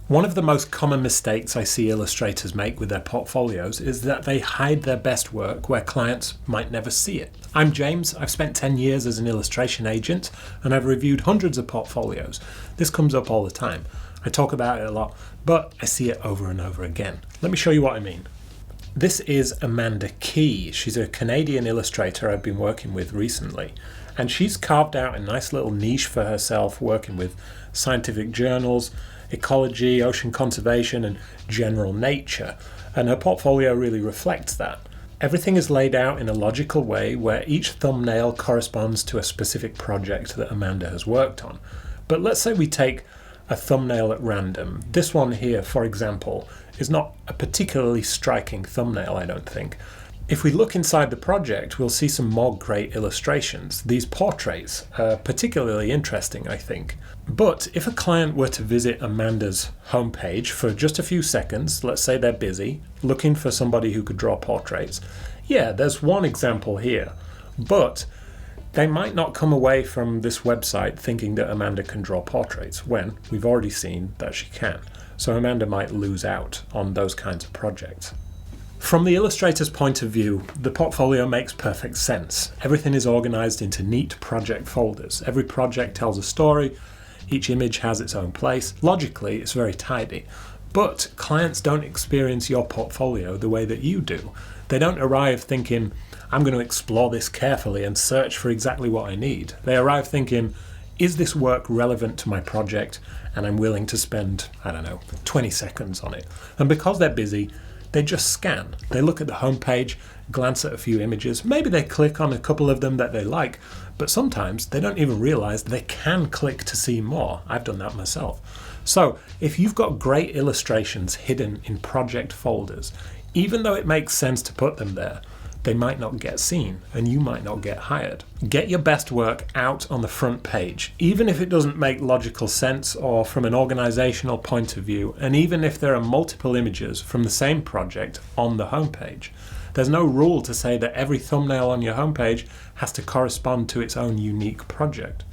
One of the most common mistakes I see illustrators make with their portfolios is that they hide their best work where clients might never see it. I'm James, I've spent 10 years as an illustration agent and I've reviewed hundreds of portfolios. This comes up all the time. I talk about it a lot, but I see it over and over again. Let me show you what I mean. This is Amanda Key. She's a Canadian illustrator I've been working with recently, and she's carved out a nice little niche for herself working with scientific journals, ecology, ocean conservation, and general nature, and her portfolio really reflects that. Everything is laid out in a logical way where each thumbnail corresponds to a specific project that Amanda has worked on. But let's say we take a thumbnail at random. This one here, for example, is not a particularly striking thumbnail, I don't think. If we look inside the project, we'll see some more great illustrations. These portraits are particularly interesting, I think. But if a client were to visit Amanda's homepage for just a few seconds, let's say they're busy, looking for somebody who could draw portraits, yeah, there's one example here. But they might not come away from this website thinking that Amanda can draw portraits, when we've already seen that she can. So Amanda might lose out on those kinds of projects. From the illustrator's point of view, the portfolio makes perfect sense. Everything is organized into neat project folders. Every project tells a story, each image has its own place. Logically, it's very tidy. But clients don't experience your portfolio the way that you do. They don't arrive thinking, I'm going to explore this carefully and search for exactly what I need. They arrive thinking, is this work relevant to my project? And I'm willing to spend, 20 seconds on it. And because they're busy, they just scan. They look at the homepage, glance at a few images, maybe they click on a couple of them that they like, but sometimes they don't even realize they can click to see more. I've done that myself. So if you've got great illustrations hidden in project folders, even though it makes sense to put them there, they might not get seen and you might not get hired. Get your best work out on the front page, even if it doesn't make logical sense or from an organizational point of view, and even if there are multiple images from the same project on the homepage. There's no rule to say that every thumbnail on your homepage has to correspond to its own unique project.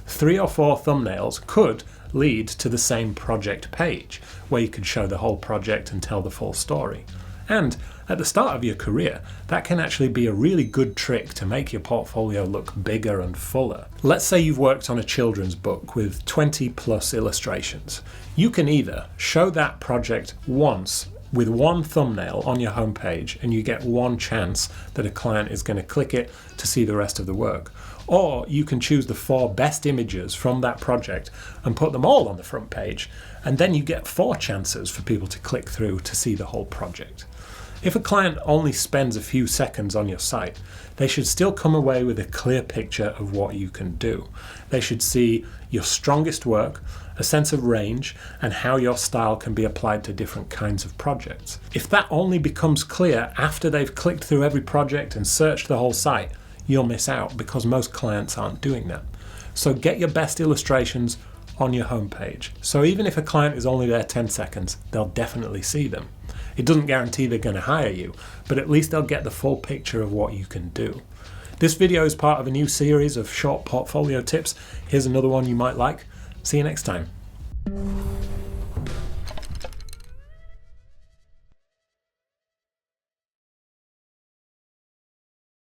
3 or 4 thumbnails could lead to the same project page, where you could show the whole project and tell the full story. And at the start of your career, that can actually be a really good trick to make your portfolio look bigger and fuller. Let's say you've worked on a children's book with 20 plus illustrations. You can either show that project once with one thumbnail on your homepage and you get one chance that a client is going to click it to see the rest of the work. Or you can choose the 4 best images from that project and put them all on the front page, and then you get 4 chances for people to click through to see the whole project. If a client only spends a few seconds on your site, they should still come away with a clear picture of what you can do. They should see your strongest work, a sense of range, and how your style can be applied to different kinds of projects. If that only becomes clear after they've clicked through every project and searched the whole site, you'll miss out because most clients aren't doing that. So get your best illustrations on your homepage. So even if a client is only there 10 seconds, they'll definitely see them. It doesn't guarantee they're going to hire you, but at least they'll get the full picture of what you can do. This video is part of a new series of short portfolio tips. Here's another one you might like. See you next time.